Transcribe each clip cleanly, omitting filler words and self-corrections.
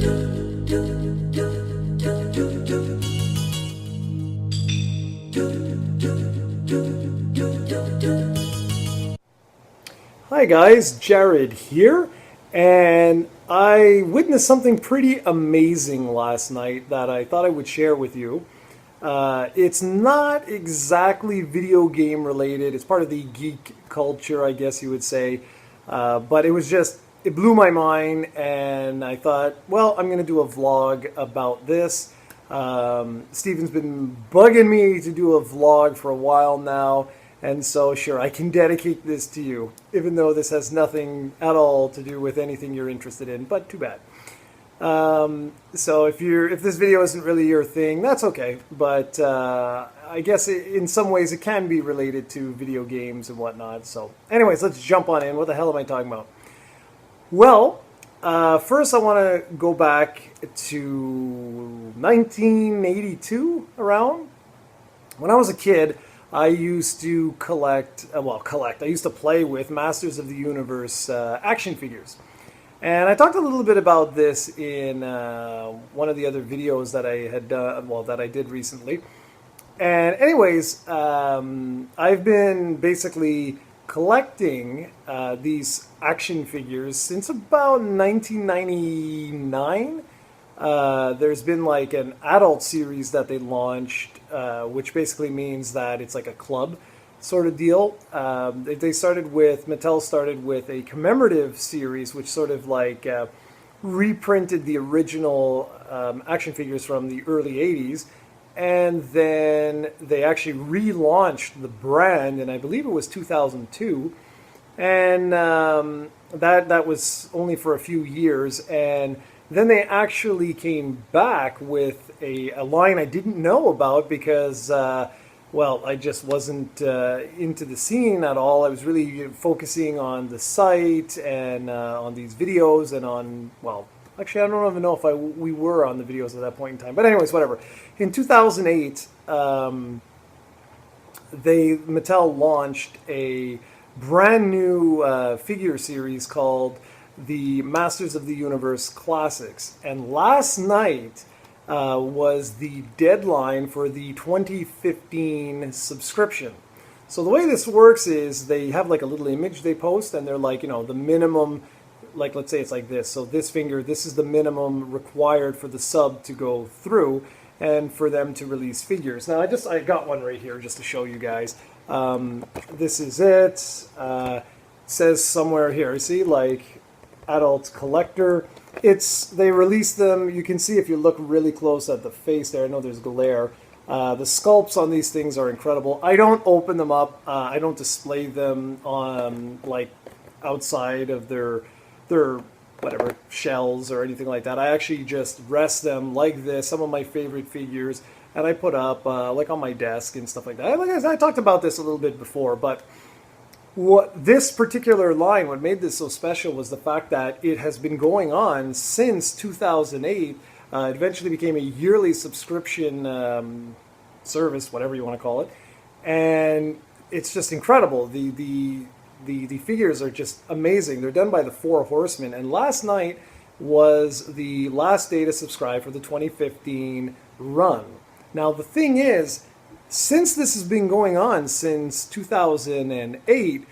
Hi guys, Jared here, and I witnessed something pretty amazing last night that I thought I would share with you. It's not exactly video game related, it's part of the geek culture, I guess you would say, but it blew my mind, and I thought, well, I'm going to do a vlog about this. Steven's been bugging me to do a vlog for a while now. And so, sure, I can dedicate this to you, even though this has nothing at all to do with anything you're interested in, but too bad. So if this video isn't really your thing, that's okay. But I guess in some ways it can be related to video games and whatnot. So anyways, let's jump on in. What the hell am I talking about? Well, first I want to go back to 1982 around. When I was a kid, I used to I used to play with Masters of the Universe action figures. And I talked a little bit about this in one of the other videos that I had done, that I did recently. And anyways, I've been basically collecting these action figures since about 1999. There's been like an adult series that they launched, which basically means that it's like a club sort of deal. Mattel started with a commemorative series, which sort of like reprinted the original action figures from the early 80s. And then they actually relaunched the brand, and I believe it was 2002. And that was only for a few years. And then they actually came back with a line I didn't know about because, I just wasn't into the scene at all. I was really focusing on the site and on these videos and on, actually I don't even know if we were on the videos at that point in time. But anyways, whatever. In 2008, Mattel launched a brand new figure series called the Masters of the Universe Classics. And last night was the deadline for the 2015 subscription. So the way this works is they have like a little image they post, and they're like, the minimum, like let's say it's like this. So this is the minimum required for the sub to go through and for them to release figures. Now I got one right here just to show you guys. This is it. It says somewhere here, you see, like adult collector. They released them. You can see if you look really close at the face there. I know there's glare. The sculpts on these things are incredible. I don't open them up. I don't display them on like outside of their whatever shells or anything like that. I actually just rest them like this. Some of my favorite figures, and I put up like on my desk and stuff like that. Like I talked about this a little bit before, but what this particular line, what made this so special was the fact that it has been going on since 2008. It eventually became a yearly subscription service, whatever you want to call it, and it's just incredible. The figures are just amazing. They're done by the Four Horsemen, and last night was the last day to subscribe for the 2015 run. Now the thing is, since this has been going on since 2008,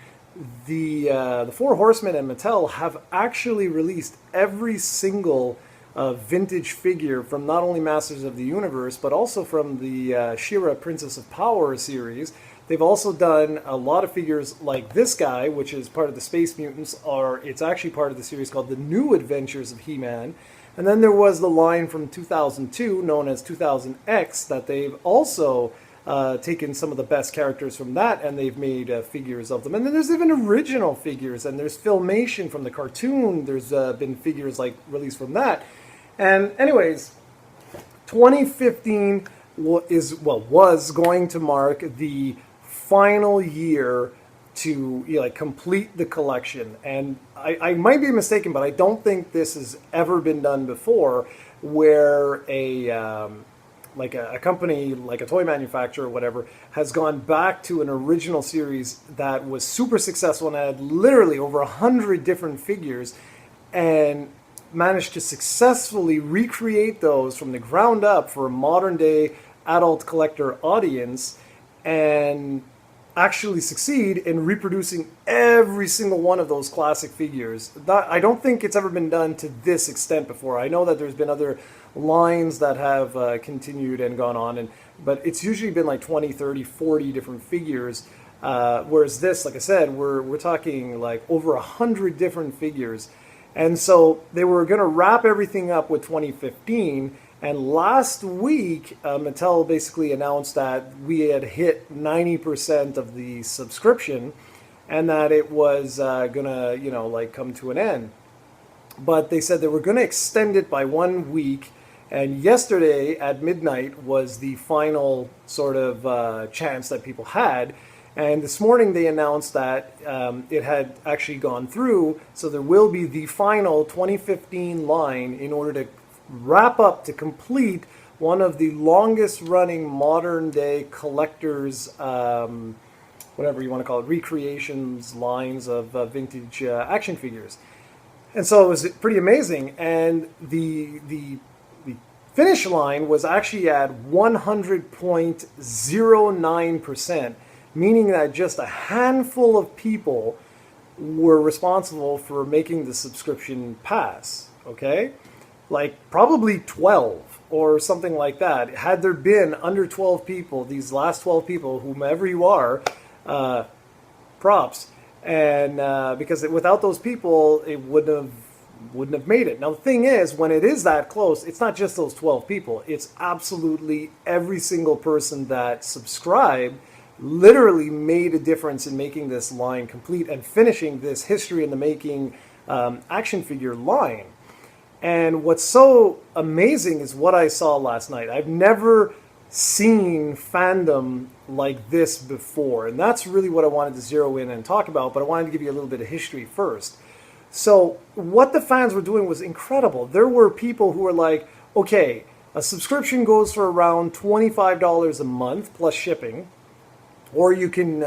the Four Horsemen and Mattel have actually released every single vintage figure from not only Masters of the Universe, but also from the She-Ra Princess of Power series. They've also done a lot of figures like this guy, which is part of the Space Mutants, or it's actually part of the series called The New Adventures of He-Man. And then there was the line from 2002, known as 2000X, that they've also taken some of the best characters from that, and they've made figures of them. And then there's even original figures, and there's filmation from the cartoon. There's been figures like released from that. And anyways, 2015 was going to mark the final year to complete the collection. And I might be mistaken, but I don't think this has ever been done before, where a company, like a toy manufacturer or whatever, has gone back to an original series that was super successful and had literally over 100 different figures, and managed to successfully recreate those from the ground up for a modern day adult collector audience and actually succeed in reproducing every single one of those classic figures. I don't think it's ever been done to this extent before. I know that there's been other lines that have continued and gone on, but it's usually been like 20, 30, 40 different figures. Whereas this, like I said, we're talking like over 100 different figures. And so they were going to wrap everything up with 2015. And last week, Mattel basically announced that we had hit 90% of the subscription and that it was going to, like come to an end. But they said they were going to extend it by 1 week. And yesterday at midnight was the final sort of chance that people had. And this morning they announced that it had actually gone through, so there will be the final 2015 line in order to wrap up, to complete one of the longest running modern day collectors, whatever you want to call it, recreations lines of vintage action figures. And so it was pretty amazing. And the finish line was actually at 100.09%. Meaning that just a handful of people were responsible for making the subscription pass, okay? Like probably 12 or something like that. Had there been under 12 people, these last 12 people, whomever you are, props. And because without those people, it wouldn't have made it. Now the thing is, when it is that close, it's not just those 12 people. It's absolutely every single person that subscribed literally made a difference in making this line complete and finishing this history in the making action figure line. And what's so amazing is what I saw last night. I've never seen fandom like this before, and that's really what I wanted to zero in and talk about, but I wanted to give you a little bit of history first. So what the fans were doing was incredible. There were people who were like, okay, a subscription goes for around $25 a month plus shipping. Or you can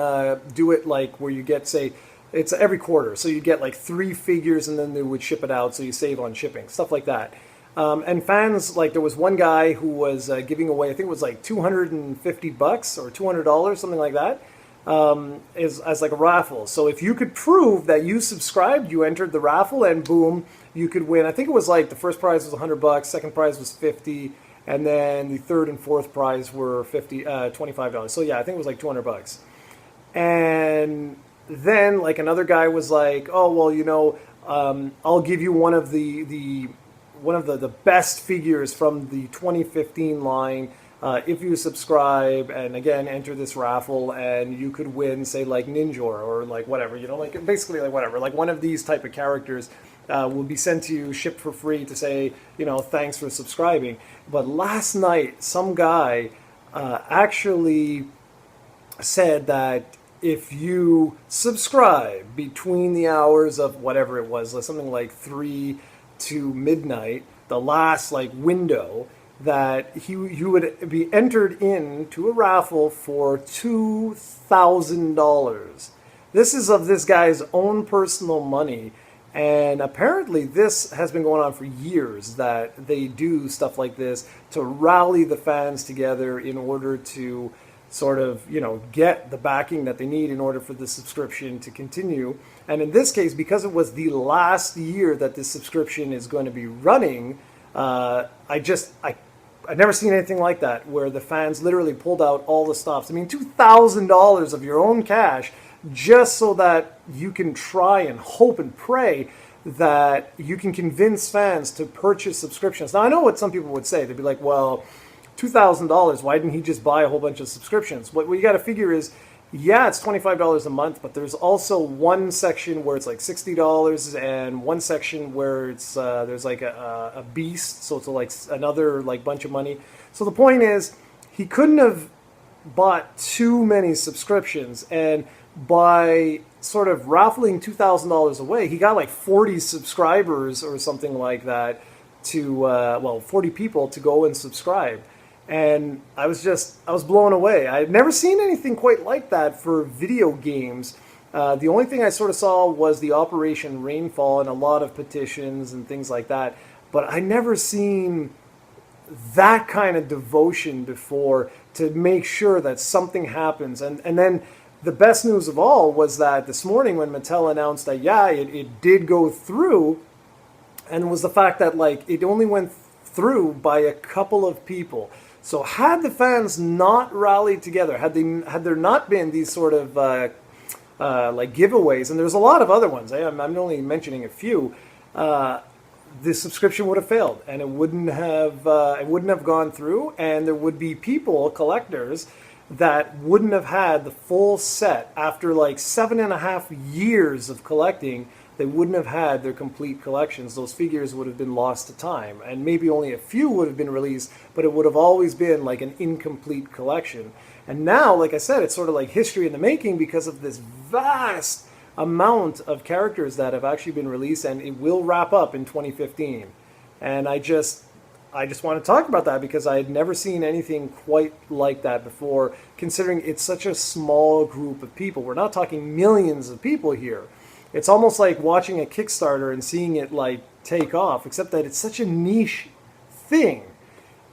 do it like where you get, say, it's every quarter. So you get like 3 figures and then they would ship it out so you save on shipping, stuff like that. And fans, like there was one guy who was giving away, I think it was like $250 or $200, something like that, as like a raffle. So if you could prove that you subscribed, you entered the raffle and boom, you could win. I think it was like the first prize was $100, second prize was $50. And then the third and fourth prize were $25. So yeah, I think it was like $200. And then like another guy was like, oh well, I'll give you one of the best figures from the 2015 line if you subscribe and again enter this raffle, and you could win, say like Ninja or like whatever, like basically like whatever, like one of these type of characters. Will be sent to you, shipped for free, to say, thanks for subscribing. But last night, some guy actually said that if you subscribe between the hours of whatever it was, something like 3 to midnight, the last like window, that you would be entered into a raffle for $2,000. This is of this guy's own personal money. And apparently this has been going on for years, that they do stuff like this to rally the fans together in order to sort of, get the backing that they need in order for the subscription to continue. And in this case, because it was the last year that this subscription is going to be running, I've never seen anything like that, where the fans literally pulled out all the stops. I mean, $2,000 of your own cash just so that you can try and hope and pray that you can convince fans to purchase subscriptions. Now, I know what some people would say. They'd be like, well, $2,000, why didn't he just buy a whole bunch of subscriptions? What you got to figure is, yeah, it's $25 a month, but there's also one section where it's like $60 and one section where it's there's like a beast, so it's like another like bunch of money. So the point is, he couldn't have bought too many subscriptions, and by sort of raffling $2,000 away, he got like 40 subscribers or something like that to 40 people to go and subscribe. And I was blown away. I've never seen anything quite like that for video games. The only thing I sort of saw was the Operation Rainfall and a lot of petitions and things like that. But I never seen that kind of devotion before to make sure that something happens. And then the best news of all was that this morning when Mattel announced that, yeah, it did go through, and was the fact that, like, it only went through by a couple of people. So had the fans not rallied together, had there not been these sort of like giveaways, and there's a lot of other ones, I'm only mentioning a few, the subscription would have failed, and it wouldn't have gone through, and there would be people, collectors, that wouldn't have had the full set after like 7.5 years of collecting. They wouldn't have had their complete collections. Those figures would have been lost to time, and maybe only a few would have been released, but it would have always been like an incomplete collection. And now, like I said, it's sort of like history in the making because of this vast amount of characters that have actually been released, and it will wrap up in 2015. And I just want to talk about that because I had never seen anything quite like that before, considering it's such a small group of people. We're not talking millions of people here. It's almost like watching a Kickstarter and seeing it like take off, except that it's such a niche thing.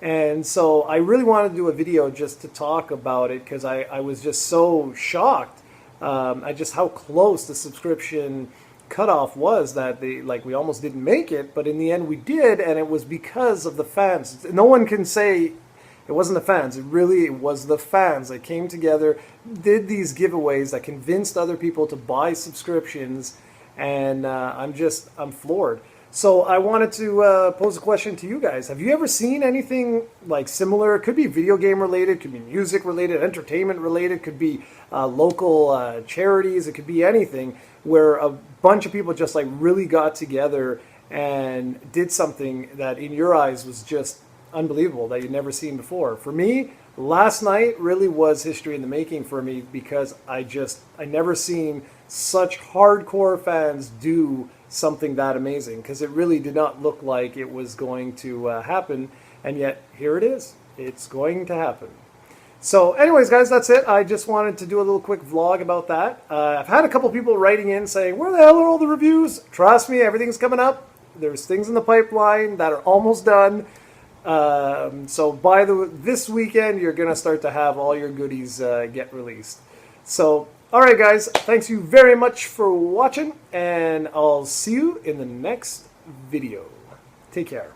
And so I really wanted to do a video just to talk about it because I was just so shocked at just how close the subscription cutoff was, that we almost didn't make it, but in the end we did, and it was because of the fans. No one can say it wasn't the fans. It was the fans that came together, did these giveaways that convinced other people to buy subscriptions, and I'm floored. So I wanted to pose a question to you guys. Have you ever seen anything like similar? It could be video game related, could be music related, entertainment related, could be local charities, it could be anything, where a bunch of people just like really got together and did something that in your eyes was just unbelievable, that you'd never seen before. For me, last night really was history in the making for me, because I never seen such hardcore fans do something that amazing, because it really did not look like it was going to happen, and yet here it is. It's going to happen. So anyways, guys, that's it. I just wanted to do a little quick vlog about that. I've had a couple people writing in saying, where the hell are all the reviews? Trust me, everything's coming up. There's things in the pipeline that are almost done. So by this weekend, you're going to start to have all your goodies get released. So, all right, guys, thanks you very much for watching, and I'll see you in the next video. Take care.